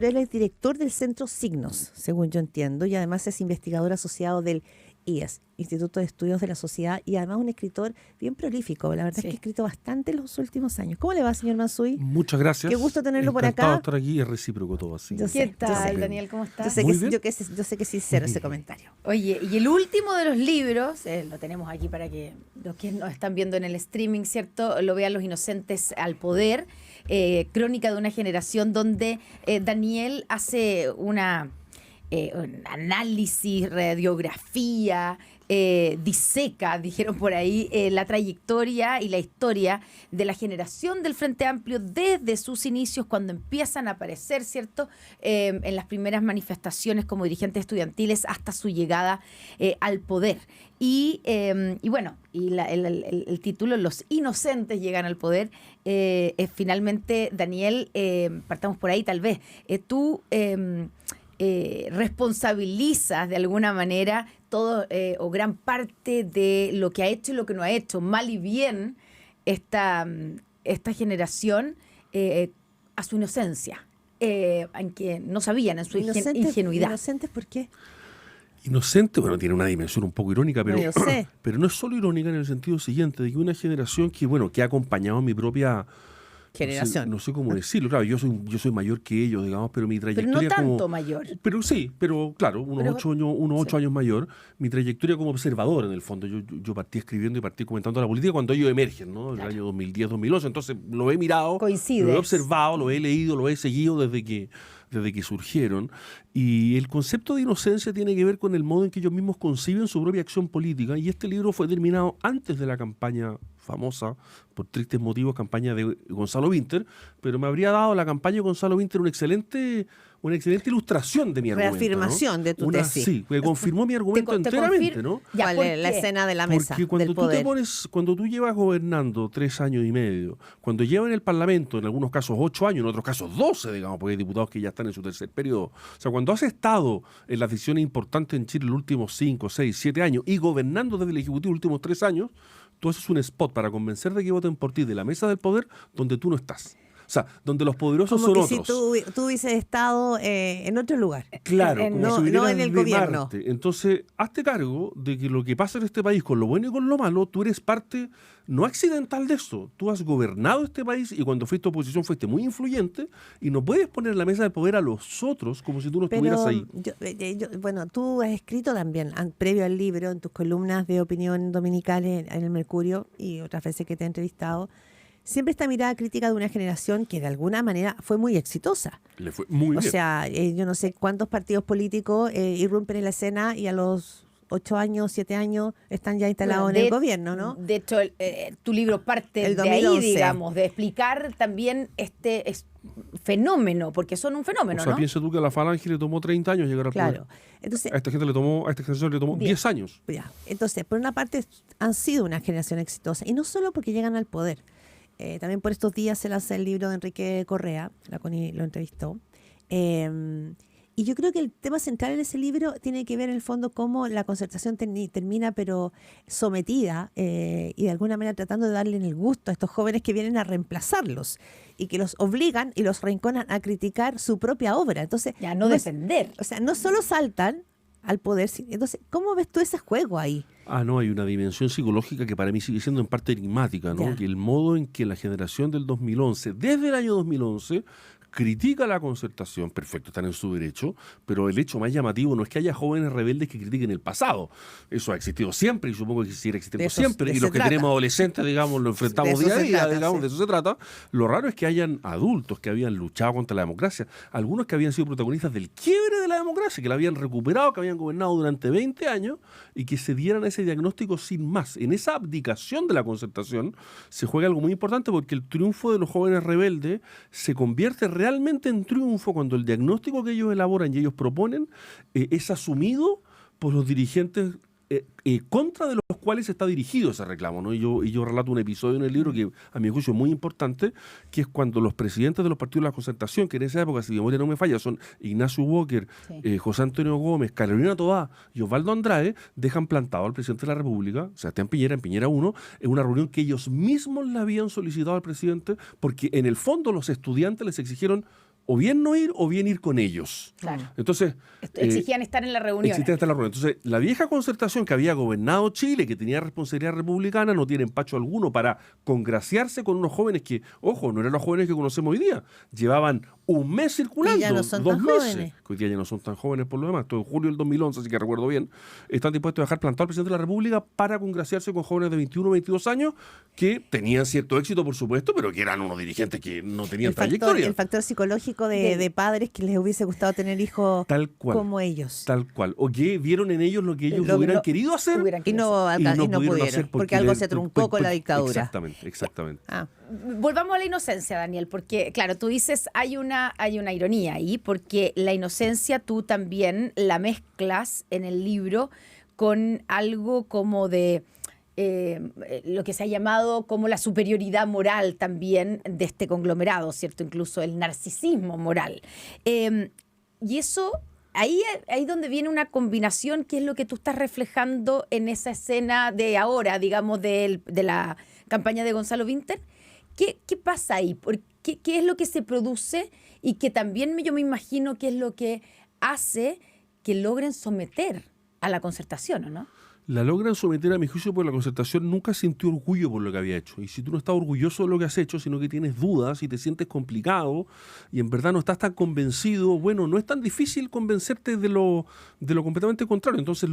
Él es director del Centro Signos, según yo entiendo, y además es investigador asociado del IES, Instituto de Estudios de la Sociedad, y además un escritor bien prolífico. La verdad es que ha escrito bastante en los últimos años. ¿Cómo le va, señor Mansuy? Muchas gracias. Qué gusto tenerlo por Encantado acá. de estar aquí, es recíproco todo así. ¿Qué tal, Daniel? ¿Cómo estás? Yo sé que es sincero ese comentario. Oye, y el último de los libros, lo tenemos aquí para que los que nos están viendo en el streaming, ¿cierto? Lo vean, Los Inocentes al Poder, crónica de una generación, donde Daniel hace un análisis, radiografía, diseca, dijeron por ahí, la trayectoria y la historia de la generación del Frente Amplio desde sus inicios, cuando empiezan a aparecer, ¿cierto?, en las primeras manifestaciones como dirigentes estudiantiles hasta su llegada al poder. Y bueno, el título, Los Inocentes llegan al poder, finalmente, Daniel, partamos por ahí tal vez, tú responsabilizas de alguna manera todo o gran parte de lo que ha hecho y lo que no ha hecho, mal y bien, esta generación a su inocencia, en que no sabían, en su ingenuidad. ¿Inocentes por qué? Inocente, bueno, tiene una dimensión un poco irónica, pero, yo sé. pero no es solo irónica en el sentido siguiente, de que una generación que ha acompañado a mi propia generación. No sé cómo decirlo, claro, yo soy mayor que ellos, digamos, pero mi trayectoria pero no tanto mayor. Pero sí, pero claro, unos 8 años mayor, mi trayectoria como observador en el fondo. Yo partí escribiendo y partí comentando la política cuando ellos emergen, ¿no? En el año 2010, 2011, entonces lo he mirado, coincides, lo he observado, lo he leído, lo he seguido desde que surgieron. Y el concepto de inocencia tiene que ver con el modo en que ellos mismos conciben su propia acción política, y este libro fue terminado antes de la campaña famosa, por tristes motivos, campaña de Gonzalo Winter, pero me habría dado la campaña de Gonzalo Winter una excelente ilustración de mi argumento. Reafirmación, ¿no? De tu tesis. Sí, que confirmó mi argumento enteramente, ¿no? ¿Cuál es la escena de la mesa? Porque cuando del tú poder. cuando tú llevas gobernando 3 años y medio, cuando llevas en el Parlamento, en algunos casos 8 años, en otros casos 12, digamos, porque hay diputados que ya están en su tercer periodo. O sea, cuando has estado en las decisiones importantes en Chile los últimos 5, 6, 7 años y gobernando desde el Ejecutivo los últimos 3 años, tú haces un spot para convencer de que voten por ti de la mesa del poder donde tú no estás. O sea, donde los poderosos como son que otros. Si tú hubieses estado en otro lugar. Claro, no en el gobierno. Marte. Entonces, hazte cargo de que lo que pasa en este país, con lo bueno y con lo malo, tú eres parte no accidental de eso. Tú has gobernado este país y cuando fuiste oposición fuiste muy influyente y no puedes poner en la mesa de poder a los otros como si tú no estuvieras ahí. Bueno, tú has escrito también, previo al libro, en tus columnas de opinión dominicales en el Mercurio y otras veces que te he entrevistado, siempre esta mirada crítica de una generación que de alguna manera fue muy exitosa. Le fue muy bien. O sea, yo no sé cuántos partidos políticos irrumpen en la escena y a los 8 años, 7 años están ya instalados en el gobierno, ¿no? De hecho, tu libro parte el de 2011. ahí, digamos, de explicar también este fenómeno, porque son un fenómeno, o sea, ¿no? piensa tú que a la Falange le tomó 30 años llegar al poder. Claro. Entonces, a esta generación le tomó 10 años. Ya. Entonces, por una parte, han sido una generación exitosa, y no solo porque llegan al poder. También por estos días se lanza el libro de Enrique Correa, la Connie lo entrevistó. Y yo creo que el tema central en ese libro tiene que ver en el fondo cómo la concertación termina pero sometida y de alguna manera tratando de darle el gusto a estos jóvenes que vienen a reemplazarlos y que los obligan y los arrinconan a criticar su propia obra. Entonces, ya no defender. O sea, no solo saltan al poder. Entonces, ¿cómo ves tú ese juego ahí? No, hay una dimensión psicológica que para mí sigue siendo en parte enigmática, ¿no? Que el modo en que la generación del 2011, desde el año 2011, critica la concertación, perfecto, están en su derecho, pero el hecho más llamativo no es que haya jóvenes rebeldes que critiquen el pasado. Eso ha existido siempre y supongo que seguirá existiendo siempre. Y los que tenemos adolescentes, digamos, lo enfrentamos día a día, digamos, de eso se trata. Lo raro es que hayan adultos que habían luchado contra la democracia, algunos que habían sido protagonistas del quiebre de la democracia, que la habían recuperado, que habían gobernado durante 20 años y que se dieran ese diagnóstico sin más. En esa abdicación de la concertación se juega algo muy importante porque el triunfo de los jóvenes rebeldes se convierte realmente en triunfo cuando el diagnóstico que ellos elaboran y ellos proponen es asumido por los dirigentes contra de los cuales está dirigido ese reclamo, ¿no? Y yo relato un episodio en el libro que a mi juicio es muy importante, que es cuando los presidentes de los partidos de la concertación, que en esa época, si mi memoria no me falla, son Ignacio Walker, José Antonio Gómez, Carolina Tobá y Osvaldo Andrade, dejan plantado al presidente de la República, Sebastián Piñera, en Piñera 1, en una reunión que ellos mismos le habían solicitado al presidente, porque en el fondo los estudiantes les exigieron: o bien no ir o bien ir con ellos. Claro. Entonces, Exigían estar en la reunión. Entonces, la vieja concertación que había gobernado Chile, que tenía responsabilidad republicana, no tiene empacho alguno para congraciarse con unos jóvenes que, ojo, no eran los jóvenes que conocemos hoy día. Llevaban un mes circulando, Y ya no son 2 tan meses. jóvenes. Que hoy día ya no son tan jóvenes por lo demás. Esto en julio del 2011, así que recuerdo bien. Están dispuestos a dejar plantado al presidente de la República para congraciarse con jóvenes de 21 o 22 años que tenían cierto éxito, por supuesto, pero que eran unos dirigentes que no tenían trayectoria. El factor psicológico de padres que les hubiese gustado tener hijos Tal cual. como ellos. Tal cual. O que vieron en ellos lo que ellos hubieran querido hacer Y no pudieron, hacer porque algo se truncó con la dictadura. Exactamente. Volvamos a la inocencia, Daniel, porque, claro, tú dices, hay una ironía ahí, porque la inocencia tú también la mezclas en el libro con algo como de lo que se ha llamado como la superioridad moral también de este conglomerado, ¿cierto? Incluso el narcisismo moral. Y eso, ahí donde viene una combinación que es lo que tú estás reflejando en esa escena de ahora, digamos, de la campaña de Gonzalo Vinter. ¿Qué pasa ahí? ¿Qué es lo que se produce? Y que también yo me imagino que es lo que hace que logren someter a la concertación, ¿o no? La logran someter, a mi juicio, porque la concertación nunca sintió orgullo por lo que había hecho. Y si tú no estás orgulloso de lo que has hecho, sino que tienes dudas y te sientes complicado y en verdad no estás tan convencido, bueno, no es tan difícil convencerte de lo completamente contrario. Entonces,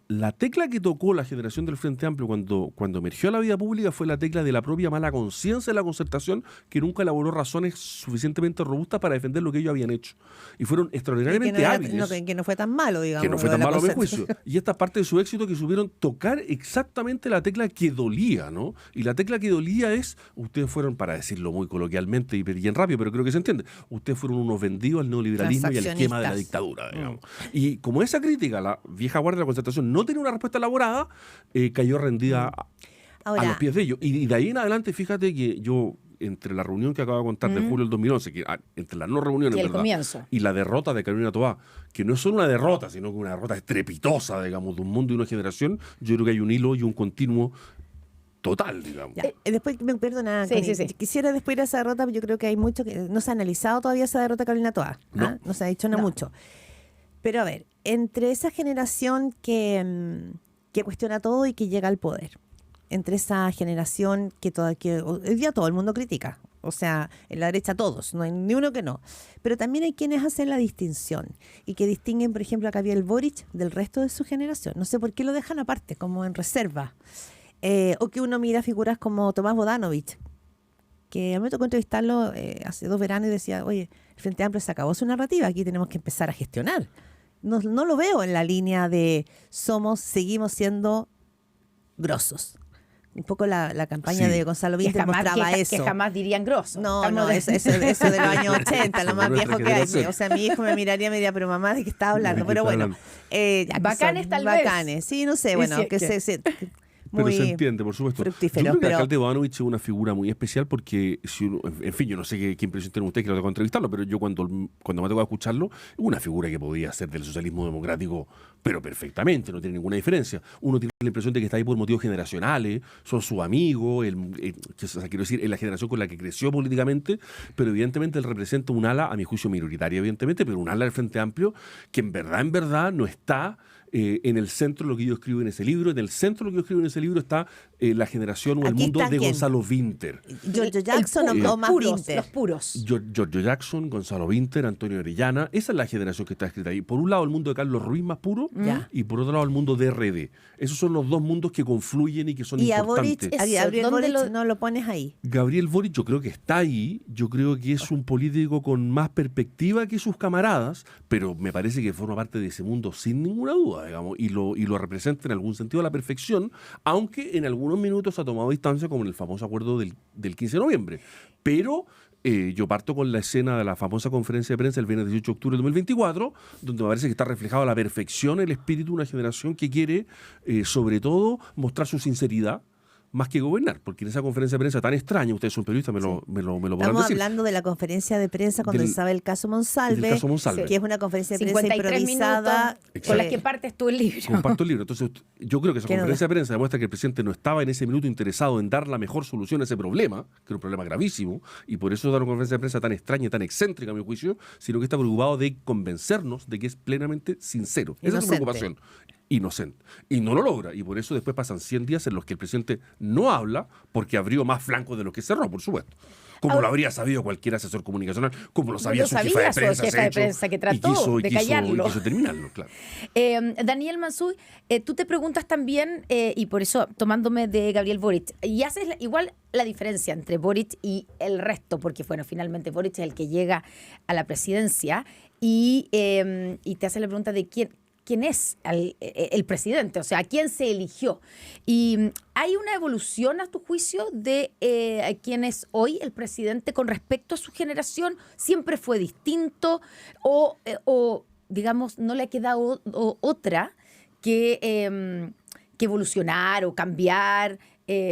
la tecla que tocó la generación del Frente Amplio cuando emergió a la vida pública fue la tecla de la propia mala conciencia de la concertación, que nunca elaboró razones suficientemente robustas para defender lo que ellos habían hecho. Y fueron extraordinariamente hábiles. Que no fue tan malo, digamos. Que no fue tan malo a mi juicio. Y esta parte de su éxito que supieron tocar exactamente la tecla que dolía, ¿no? Y la tecla que dolía es, ustedes fueron, para decirlo muy coloquialmente y bien rápido, pero creo que se entiende, ustedes fueron unos vendidos al neoliberalismo y al esquema de la dictadura, digamos. Y como esa crítica, la vieja guardia de la concertación no tenía una respuesta elaborada, cayó rendida a los pies de ellos. Y de ahí en adelante, fíjate que yo, entre la reunión que acabo de contar de julio del 2011, que, entre las no reuniones, y el ¿verdad? comienzo. Y la derrota de Carolina Toá, que no es solo una derrota, sino que una derrota estrepitosa, digamos, de un mundo y una generación, yo creo que hay un hilo y un continuo total, digamos. Ya, después, perdona, Sí. quisiera después ir a esa derrota, pero yo creo que hay mucho que no se ha analizado todavía esa derrota de Carolina Toá. No se ha dicho nada mucho. Pero a ver, entre esa generación que cuestiona todo y que llega al poder, entre esa generación que hoy día todo el mundo critica, o sea, en la derecha todos, no hay ni uno que no, pero también hay quienes hacen la distinción y que distinguen, por ejemplo, a Gabriel Boric del resto de su generación. No sé por qué lo dejan aparte, como en reserva, o que uno mira figuras como Tomás Bodanovich, que a mí me tocó entrevistarlo hace 2 veranos y decía, oye, el Frente Amplio se acabó su narrativa, aquí tenemos que empezar a gestionar. No lo veo en la línea de seguimos siendo grosos. Un poco la campaña de Gonzalo Vinter mostraba eso. Que jamás dirían grosso. No, eso de los años 80, lo más viejo que hay. O sea, mi hijo me miraría y me diría, pero mamá, ¿de qué estás hablando? Pero bueno. Bacanes tal vez. Bacanes, sí, no sé, bueno, que pero se entiende, por supuesto. Yo creo que el alcalde Bodanovich es una figura muy especial porque, en fin, yo no sé qué impresión tiene usted que lo tengo que entrevistarlo, pero yo cuando me tocó escucharlo, es una figura que podía ser del socialismo democrático, pero perfectamente, no tiene ninguna diferencia. Uno tiene la impresión de que está ahí por motivos generacionales, son su amigo, quiero decir, es la generación con la que creció políticamente, pero evidentemente él representa un ala, a mi juicio minoritaria, evidentemente, pero un ala del Frente Amplio que en verdad no está en el centro de lo que yo escribo en ese libro. En el centro de lo que yo escribo en ese libro está la generación o el mundo de Gonzalo Vinter. Giorgio Jackson o más Vinter. Los puros. Giorgio Jackson, Gonzalo Vinter, Antonio Orellana. Esa es la generación que está escrita ahí. Por un lado el mundo de Carlos Ruiz más puro y por otro lado el mundo de RD. Esos son los dos mundos que confluyen y que son importantes. Y a Gabriel Boric no lo pones ahí. Gabriel Boric yo creo que está ahí. Yo creo que es un político con más perspectiva que sus camaradas, pero me parece que forma parte de ese mundo sin ninguna duda, digamos, y lo representa en algún sentido a la perfección, aunque en algunos minutos ha tomado distancia, como en el famoso acuerdo del 15 de noviembre. Pero yo parto con la escena de la famosa conferencia de prensa el viernes 18 de octubre de 2024, donde me parece que está reflejado a la perfección el espíritu de una generación que quiere, sobre todo, mostrar su sinceridad, más que gobernar, porque en esa conferencia de prensa tan extraña, ustedes son periodistas, me lo podrán Estamos decir. hablando de la conferencia de prensa cuando se sabe el caso Monsalve, caso Monsalve. que es una conferencia de prensa 53 improvisada. minutos con las que partes tú el libro. Comparto el libro. Entonces, yo creo que esa ¿Qué conferencia duda? de prensa demuestra que el presidente no estaba en ese minuto interesado en dar la mejor solución a ese problema, que era un problema gravísimo, y por eso da una conferencia de prensa tan extraña y tan excéntrica, a mi juicio, sino que está preocupado de convencernos de que es plenamente sincero. Esa es su Inocente. preocupación. Inocente. Y no lo logra. Y por eso después pasan 100 días en los que el presidente no habla porque abrió más flancos de los que cerró, por supuesto. Como Ahora, lo habría sabido cualquier asesor comunicacional, como lo sabía lo su jefa sabía de su prensa, jefa de prensa que trató de callarlo. Y quiso terminarlo, claro. Daniel Mansuy, tú te preguntas también, y por eso tomándome de Gabriel Boric, y haces igual la diferencia entre Boric y el resto, porque bueno, finalmente Boric es el que llega a la presidencia y te hace la pregunta de quién es el presidente, o sea, a quién se eligió. Y hay una evolución, a tu juicio, de quién es hoy el presidente con respecto a su generación. ¿Siempre fue distinto o digamos, no le ha quedado otra que evolucionar o cambiar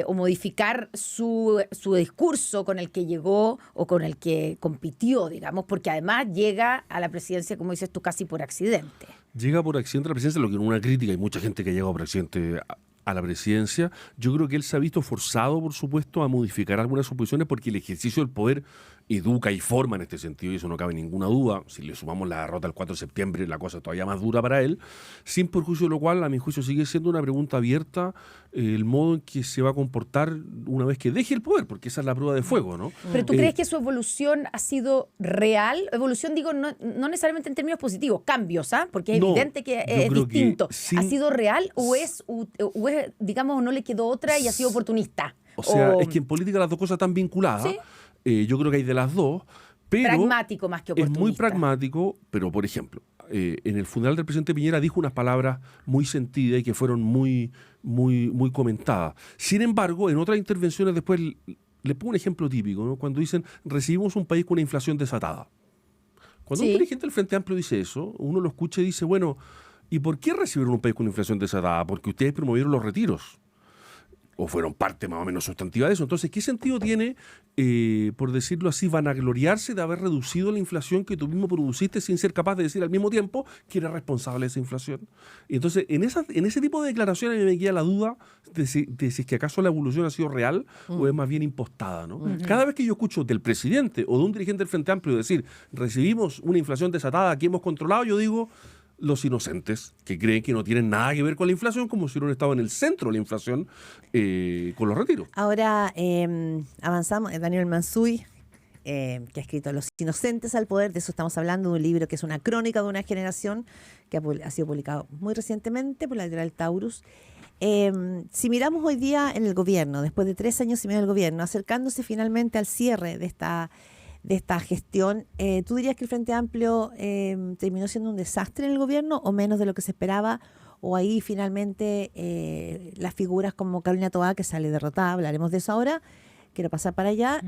o modificar su discurso con el que llegó o con el que compitió, digamos, porque además llega a la presidencia, como dices tú, casi por accidente? Llega por accidente a la presidencia, lo que en una crítica, hay mucha gente que ha llegado por accidente a la presidencia. Yo creo que él se ha visto forzado, por supuesto, a modificar algunas suposiciones porque el ejercicio del poder educa y forma en este sentido, y eso no cabe ninguna duda. Si le sumamos la derrota del 4 de septiembre, la cosa es todavía más dura para él, sin perjuicio de lo cual, a mi juicio, sigue siendo una pregunta abierta el modo en que se va a comportar una vez que deje el poder, porque esa es la prueba de fuego, ¿no? ¿Pero tú crees que su evolución ha sido real? Evolución, digo, no necesariamente en términos positivos, cambios, ¿ah? Porque es evidente que es distinto. ¿Ha sido real o es, digamos, no le quedó otra y ha sido oportunista? O sea, es que en política las dos cosas están vinculadas. ¿Sí? Yo creo que hay de las dos. Pero pragmático más que oportunista. es muy pragmático, pero por ejemplo, en el funeral del presidente Piñera dijo unas palabras muy sentidas y que fueron muy comentadas. Sin embargo, en otras intervenciones después le pongo un ejemplo típico, ¿no? Cuando dicen, recibimos un país con una inflación desatada. Cuando un dirigente del Frente Amplio dice eso, uno lo escucha y dice, bueno, ¿y por qué recibieron un país con una inflación desatada? Porque ustedes promovieron los retiros. O fueron parte más o menos sustantiva de eso. Entonces, ¿qué sentido tiene, por decirlo así, vanagloriarse de haber reducido la inflación que tú mismo produciste sin ser capaz de decir al mismo tiempo que eres responsable de esa inflación? Y entonces, en ese tipo de declaraciones a mí me queda la duda de si es que acaso la evolución ha sido real o es más bien impostada, ¿no? Cada vez que yo escucho del presidente o de un dirigente del Frente Amplio decir, recibimos una inflación desatada que hemos controlado, yo digo, los inocentes que creen que no tienen nada que ver con la inflación, como si hubieran estado en el centro de la inflación con los retiros. Ahora avanzamos. Daniel Mansuy, que ha escrito Los inocentes al poder, de eso estamos hablando, de un libro que es una crónica de una generación que ha sido publicado muy recientemente por la editorial Taurus. Si miramos hoy día en el gobierno, después de 3 años y medio del gobierno, acercándose finalmente al cierre de esta gestión, ¿tú dirías que el Frente Amplio terminó siendo un desastre en el gobierno o menos de lo que se esperaba? ¿O ahí finalmente las figuras como Carolina Toá, que sale derrotada, hablaremos de eso ahora, quiero pasar para allá,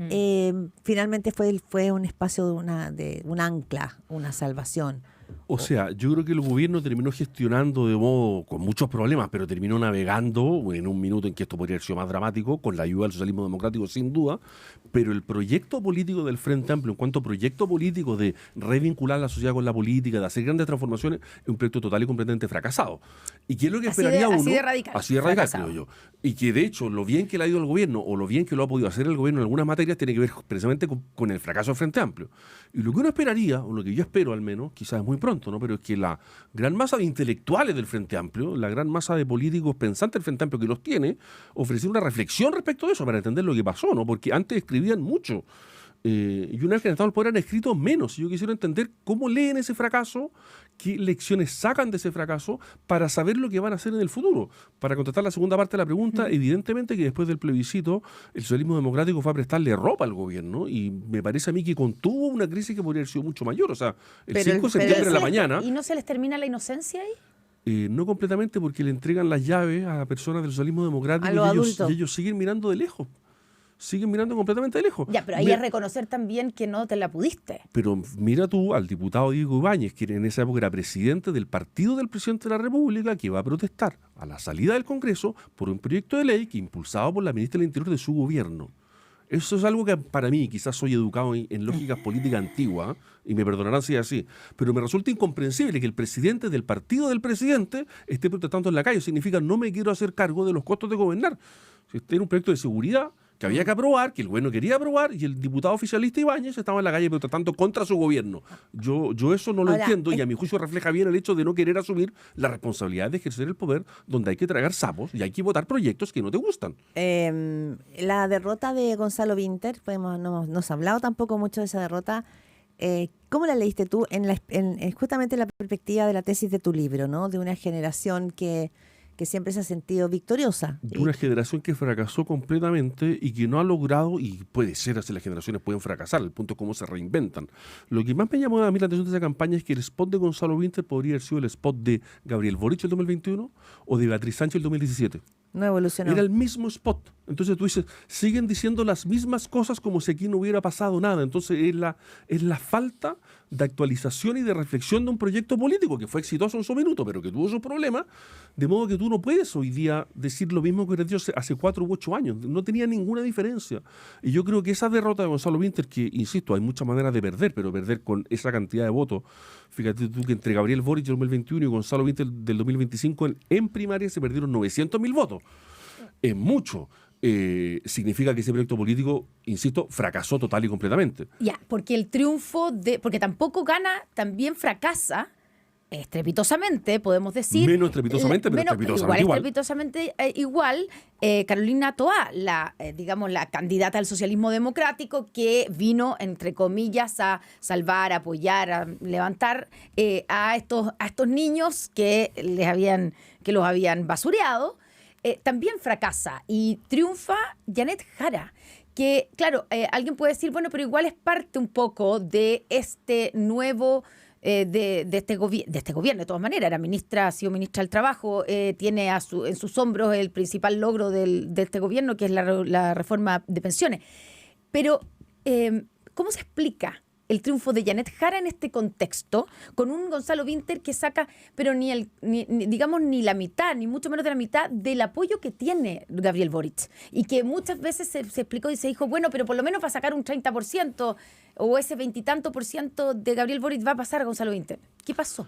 finalmente fue un espacio de un ancla, una salvación? O sea, yo creo que el gobierno terminó gestionando de modo con muchos problemas, pero terminó navegando en un minuto en que esto podría haber sido más dramático, con la ayuda del socialismo democrático sin duda, pero el proyecto político del Frente Amplio, en cuanto a proyecto político de revincular la sociedad con la política, de hacer grandes transformaciones, es un proyecto total y completamente fracasado. ¿Y qué es lo que esperaría uno? Así de radical, creo yo. Y que de hecho, lo bien que le ha ido al gobierno, o lo bien que lo ha podido hacer el gobierno en algunas materias, tiene que ver precisamente con el fracaso del Frente Amplio. Y lo que uno esperaría, o lo que yo espero al menos, quizás es muy pronto, ¿no? Pero es que la gran masa de intelectuales del Frente Amplio, la gran masa de políticos pensantes del Frente Amplio que los tiene, ofrecer una reflexión respecto de eso para entender lo que pasó, ¿no? Porque antes escribían mucho. Y una vez que han estado al poder han escrito menos. Y yo quisiera entender cómo leen ese fracaso, qué lecciones sacan de ese fracaso para saber lo que van a hacer en el futuro. Para contestar la segunda parte de la pregunta, evidentemente que después del plebiscito el socialismo democrático fue a prestarle ropa al gobierno y me parece a mí que contuvo una crisis que podría haber sido mucho mayor. O sea, el 5 de septiembre en la mañana... ¿Y no se les termina la inocencia ahí? No completamente, porque le entregan las llaves a personas del socialismo democrático a los adultos. Y ellos siguen mirando de lejos. siguen mirando completamente de lejos. Ya, pero ahí es reconocer también que no te la pudiste. Pero mira tú al diputado Diego Ibáñez, que en esa época era presidente del partido del presidente de la República, que va a protestar a la salida del Congreso por un proyecto de ley que impulsado por la ministra del Interior de su gobierno. Eso es algo que para mí, quizás soy educado en lógicas políticas antiguas, y me perdonarán si es así, pero me resulta incomprensible que el presidente del partido del presidente esté protestando en la calle. Significa, no me quiero hacer cargo de los costos de gobernar. Este era un proyecto de seguridad que había que aprobar, que el gobierno quería aprobar, y el diputado oficialista Ibáñez estaba en la calle protestando contra su gobierno. Yo eso no lo entiendo, y a mi juicio refleja bien el hecho de no querer asumir la responsabilidad de ejercer el poder, donde hay que tragar sapos y hay que votar proyectos que no te gustan. La derrota de Gonzalo Vinter, no nos ha hablado tampoco mucho de esa derrota. ¿Cómo la leíste tú justamente en la perspectiva de la tesis de tu libro, ¿no? De una generación que siempre se ha sentido victoriosa. De una generación que fracasó completamente y que no ha logrado, y puede ser así, las generaciones pueden fracasar, el punto es cómo se reinventan. Lo que más me llamó a mí la atención de esa campaña es que el spot de Gonzalo Vinter podría haber sido el spot de Gabriel Boric el 2021 o de Beatriz Sánchez el 2017. No evolucionó. Era el mismo spot. Entonces tú dices, siguen diciendo las mismas cosas como si aquí no hubiera pasado nada. Entonces es la falta de actualización y de reflexión de un proyecto político que fue exitoso en su minuto, pero que tuvo sus problemas, de modo que tú no puedes hoy día decir lo mismo que hubieras dicho hace 4 u 8 años. No tenía ninguna diferencia. Y yo creo que esa derrota de Gonzalo Vinter, que, insisto, hay muchas maneras de perder, pero perder con esa cantidad de votos, fíjate tú que entre Gabriel Boric del 2021 y Gonzalo Vinter del 2025 en primaria se perdieron 900.000 votos. Es mucho. Significa que ese proyecto político, insisto, fracasó total y completamente. Ya, porque el triunfo porque tampoco gana, también fracasa estrepitosamente, podemos decir. Menos estrepitosamente, pero estrepitosamente igual. Estrepitosamente igual. Carolina Toá, la candidata al socialismo democrático, que vino, entre comillas, a salvar, a apoyar, a levantar a estos niños que los habían basureado. También fracasa y triunfa Janet Jara, que, claro, alguien puede decir, bueno, pero igual es parte un poco de este nuevo, de este gobierno. De todas maneras, ha sido ministra del Trabajo, tiene en sus hombros el principal logro de este gobierno, que es la reforma de pensiones. Pero, ¿cómo se explica el triunfo de Janet Jara en este contexto, con un Gonzalo Vinter que saca, pero ni la mitad, ni mucho menos de la mitad del apoyo que tiene Gabriel Boric? Y que muchas veces se explicó y se dijo, bueno, pero por lo menos va a sacar un 30% o ese 20 y tanto por ciento de Gabriel Boric va a pasar a Gonzalo Vinter. ¿Qué pasó?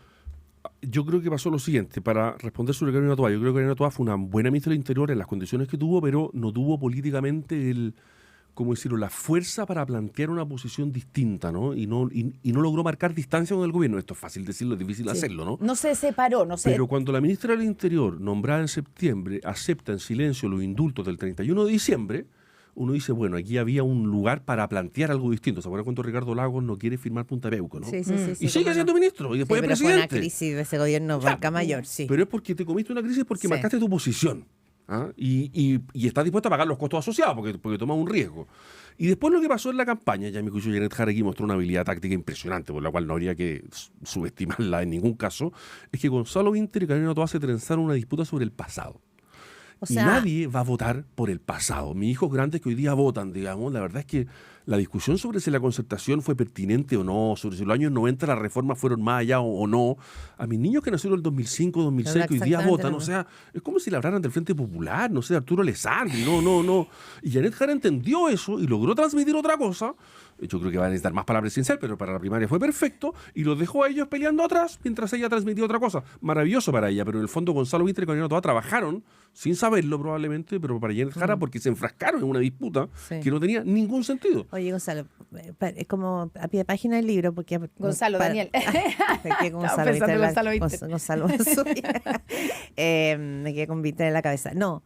Yo creo que pasó lo siguiente, para responder sobre Carolina Toá. Yo creo que Carolina Toá fue una buena ministra del Interior en las condiciones que tuvo, pero no tuvo políticamente la fuerza para plantear una posición distinta, ¿no? Y no logró marcar distancia con el gobierno. Esto es fácil decirlo, es difícil hacerlo, ¿no? No se separó, Pero cuando la ministra del Interior, nombrada en septiembre, acepta en silencio los indultos del 31 de diciembre, uno dice, bueno, aquí había un lugar para plantear algo distinto. ¿Se acuerdan cuando Ricardo Lagos no quiere firmar Punta Peuco, no? Sí, y sigue siendo ministro, y después es presidente. Fue una crisis de ese gobierno Barca Mayor, sí. Pero es porque te comiste una crisis porque marcaste tu posición. ¿Ah? Y estás dispuesto a pagar los costos asociados porque tomas un riesgo. Y después lo que pasó en la campaña, ya mi juicio Janet Jara aquí mostró una habilidad táctica impresionante, por la cual no habría que subestimarla en ningún caso, es que Gonzalo Vinter y Carolina Toá se trenzaron una disputa sobre el pasado. O sea, y nadie va a votar por el pasado. Mis hijos grandes que hoy día votan, digamos, la verdad es que la discusión sobre si la concertación fue pertinente o no, sobre si los años 90 las reformas fueron más allá o no, a mis niños que nacieron en el 2005, 2006, que hoy día votan, o sea, es como si le hablaran del Frente Popular, no sé, Arturo Alessandri, no. Y Janet Jara entendió eso y logró transmitir otra cosa. Yo creo que va a necesitar más para la presidencial, pero para la primaria fue perfecto, y los dejó a ellos peleando atrás mientras ella transmitía otra cosa. Maravilloso para ella, pero en el fondo Gonzalo Vinter y Carolina Toá trabajaron, sin saberlo probablemente, pero para Janet Jara porque se enfrascaron en una disputa que no tenía ningún sentido. Oye, Gonzalo, es como a pie de página del libro, porque... Daniel. Gonzalo me quedé con Vinter en la cabeza. No,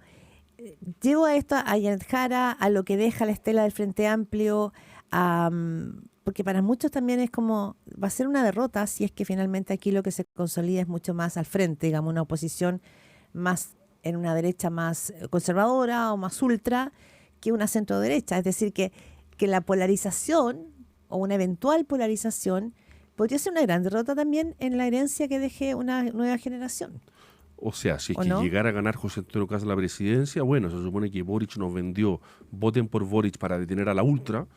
llevo a esto, a Janet Jara, a lo que deja la estela del Frente Amplio, porque para muchos también es como, va a ser una derrota si es que finalmente aquí lo que se consolida es mucho más al frente, digamos, una oposición más en una derecha más conservadora o más ultra que una centro derecha. Es decir, que la polarización o una eventual polarización podría ser una gran derrota también en la herencia que deje una nueva generación. O sea, si es ¿O que no? llegara a ganar José Antonio Cast la presidencia, bueno, se supone que Boric nos vendió, voten por Boric para detener a la ultra,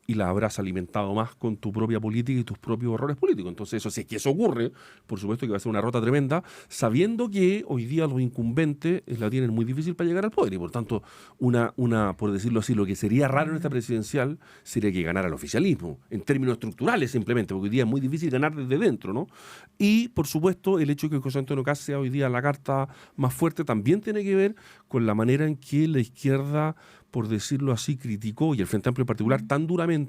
y la habrás alimentado más con tu propia política y tus propios errores políticos. Entonces, eso, si es que eso ocurre, por supuesto que va a ser una rota tremenda, sabiendo que hoy día los incumbentes la tienen muy difícil para llegar al poder, y por tanto, por decirlo así, lo que sería raro en esta presidencial sería que ganara el oficialismo, en términos estructurales simplemente, porque hoy día es muy difícil ganar desde dentro, ¿no? Y, por supuesto, el hecho de que José Antonio Cast sea hoy día la carta más fuerte también tiene que ver con la manera en que la izquierda, por decirlo así, criticó, y el Frente Amplio en particular, tan duramente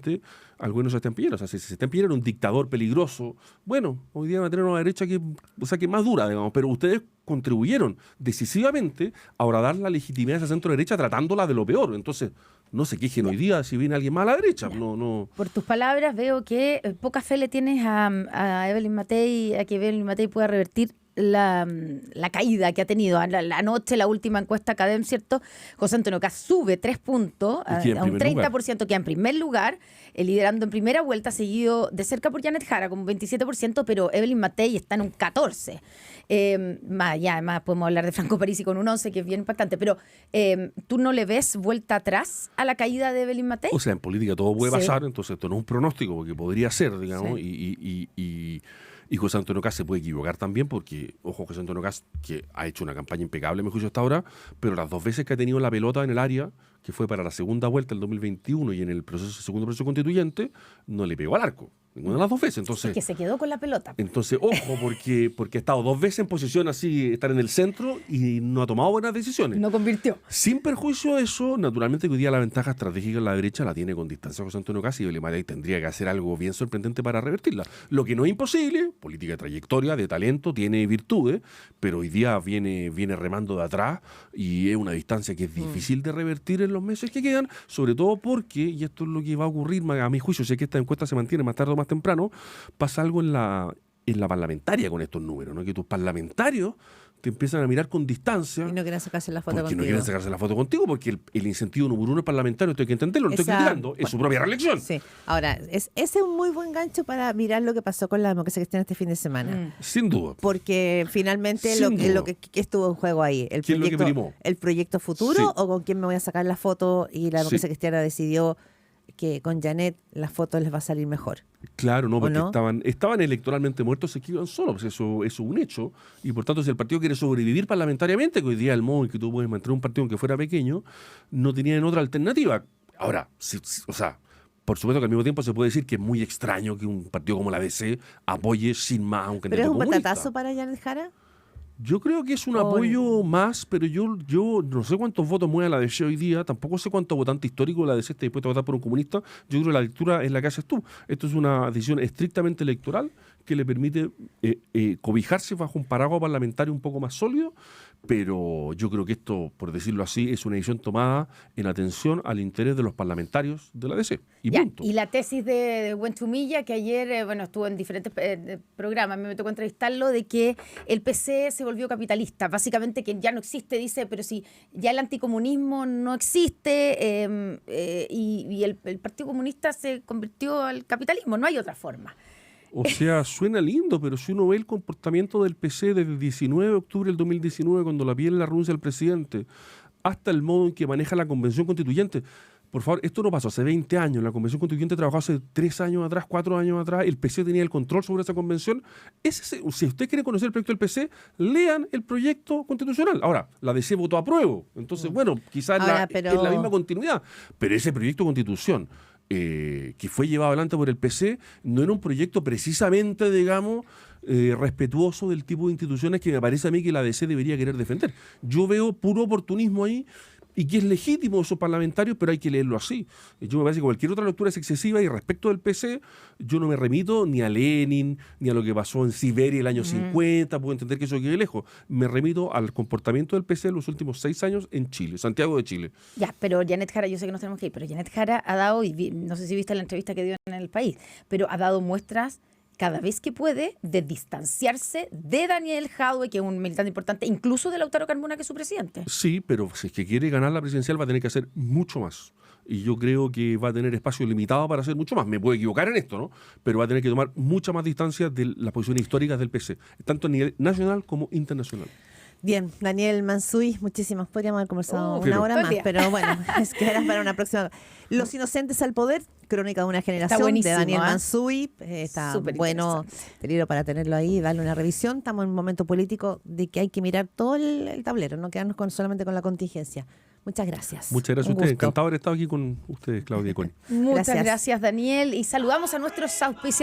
al bueno Sebastián Piñera. O sea, si Sebastián Piñera era un dictador peligroso, bueno, hoy día va a tener una derecha que es más dura, digamos, pero ustedes contribuyeron decisivamente a ahora dar la legitimidad a esa centro-derecha tratándola de lo peor. Entonces, no se quejen hoy día si viene alguien más a la derecha. No. Por tus palabras veo que poca fe le tienes a Evelyn Matei, a que Evelyn Matei pueda revertir la caída que ha tenido. Anoche, la última encuesta Cadem, ¿cierto? José Antonio Cast sube 3 puntos a un 30%, queda en primer lugar, liderando en primera vuelta, seguido de cerca por Janet Jara con un 27%, pero Evelyn Matei está en un 14%. Además podemos hablar de Franco Parisi con un 11%, que es bien impactante, pero ¿tú no le ves vuelta atrás a la caída de Evelyn Matei? O sea, en política todo puede pasar, entonces esto no es un pronóstico, porque podría ser, digamos, y José Antonio Cast se puede equivocar también, porque, ojo, José Antonio Cast, que ha hecho una campaña impecable, me juicio, hasta ahora, pero las 2 veces que ha tenido la pelota en el área, que fue para la segunda vuelta del 2021 y en el segundo proceso constituyente, no le pegó al arco. Ninguna de las 2 veces. Entonces, es que se quedó con la pelota. Entonces, ojo, porque ha estado 2 veces en posición así, estar en el centro, y no ha tomado buenas decisiones. No convirtió. Sin perjuicio de eso, naturalmente que hoy día la ventaja estratégica en la derecha la tiene con distancia José Antonio Cast, y Evelyn Matei tendría que hacer algo bien sorprendente para revertirla. Lo que no es imposible, política de trayectoria, de talento, tiene virtudes, pero hoy día viene remando de atrás, y es una distancia que es difícil de revertir en los meses que quedan, sobre todo porque, y esto es lo que va a ocurrir, a mi juicio, si es que esta encuesta se mantiene más tarde o más temprano, pasa algo en la parlamentaria con estos números, ¿no? Que tus parlamentarios te empiezan a mirar con distancia. Y no quieren sacarse la foto contigo. No quieren sacarse la foto contigo, porque el incentivo número 1 parlamentario, esto hay que entenderlo, no estoy criticando, es su propia reelección. Sí. Ahora, ese es un muy buen gancho para mirar lo que pasó con la democracia cristiana este fin de semana. Sin duda. Porque finalmente lo que estuvo en juego ahí, el proyecto futuro, sí, o con quién me voy a sacar la foto, y la democracia cristiana decidió que con Janet la foto les va a salir mejor. Claro, no, porque no? estaban electoralmente muertos, se iban solos, pues eso es un hecho, y por tanto si el partido quiere sobrevivir parlamentariamente, que hoy día el modo en que tú puedes mantener un partido aunque fuera pequeño, no tenían otra alternativa. Ahora, o sea, por supuesto que al mismo tiempo se puede decir que es muy extraño que un partido como la DC apoye sin más a un candidato ¿Pero es un comunista. batatazo para Janet Jara? Yo creo que es un apoyo más, pero yo no sé cuántos votos mueve la DC hoy día, tampoco sé cuántos votantes históricos la DC está dispuesto a votar por un comunista. Yo creo que la lectura es la que haces tú. Esto es una decisión estrictamente electoral que le permite cobijarse bajo un paraguas parlamentario un poco más sólido, pero yo creo que esto, por decirlo así, es una decisión tomada en atención al interés de los parlamentarios de la DC. Y punto. Y la tesis de Buentumilla, que ayer estuvo en diferentes programas, me tocó entrevistarlo, de que el PC se volvió capitalista, básicamente que ya no existe, dice, pero si ya el anticomunismo no existe, y el Partido Comunista se convirtió al capitalismo, no hay otra forma. O sea, suena lindo, pero si uno ve el comportamiento del PC desde el 19 de octubre del 2019, cuando la pierde la renuncia del presidente, hasta el modo en que maneja la Convención Constituyente. Por favor, esto no pasó hace 20 años. La Convención Constituyente trabajó hace 3 años atrás, 4 años atrás. El PC tenía el control sobre esa convención. Si usted quiere conocer el proyecto del PC, lean el proyecto constitucional. Ahora, la DC votó a prueba. Entonces, bueno, quizás es la misma continuidad. Pero ese proyecto de constitución que fue llevado adelante por el PC no era un proyecto precisamente, digamos, respetuoso del tipo de instituciones que me parece a mí que la DC debería querer defender. Yo veo puro oportunismo ahí, y que es legítimo esos parlamentarios, pero hay que leerlo así. Yo me parece que cualquier otra lectura es excesiva, y respecto del PC, yo no me remito ni a Lenin, ni a lo que pasó en Siberia el año 50, puedo entender que eso quede lejos. Me remito al comportamiento del PC en los últimos 6 años en Chile, Santiago de Chile. Ya, pero Janet Jara, yo sé que nos tenemos que ir, pero Janet Jara ha dado, y no sé si viste la entrevista que dio en El País, pero ha dado muestras cada vez que puede de distanciarse de Daniel Jadwe, que es un militante importante, incluso de Lautaro Carmona, que es su presidente. Sí, pero si es que quiere ganar la presidencial va a tener que hacer mucho más. Y yo creo que va a tener espacio limitado para hacer mucho más. Me puedo equivocar en esto, ¿no? Pero va a tener que tomar mucha más distancia de las posiciones históricas del PC, tanto a nivel nacional como internacional. Bien, Daniel Mansuy, muchísimas. Podríamos haber conversado una hora más, pero bueno, es que era para una próxima. Los inocentes al poder, crónica de una generación de Daniel Mansuy. Está bueno, peligro para tenerlo ahí y darle una revisión. Estamos en un momento político de que hay que mirar todo el tablero, no quedarnos solamente con la contingencia. Muchas gracias. Muchas gracias a ustedes. Encantado de haber estado aquí con ustedes, Claudia y Connie. Muchas gracias, Daniel. Y saludamos a nuestros auspiciadores.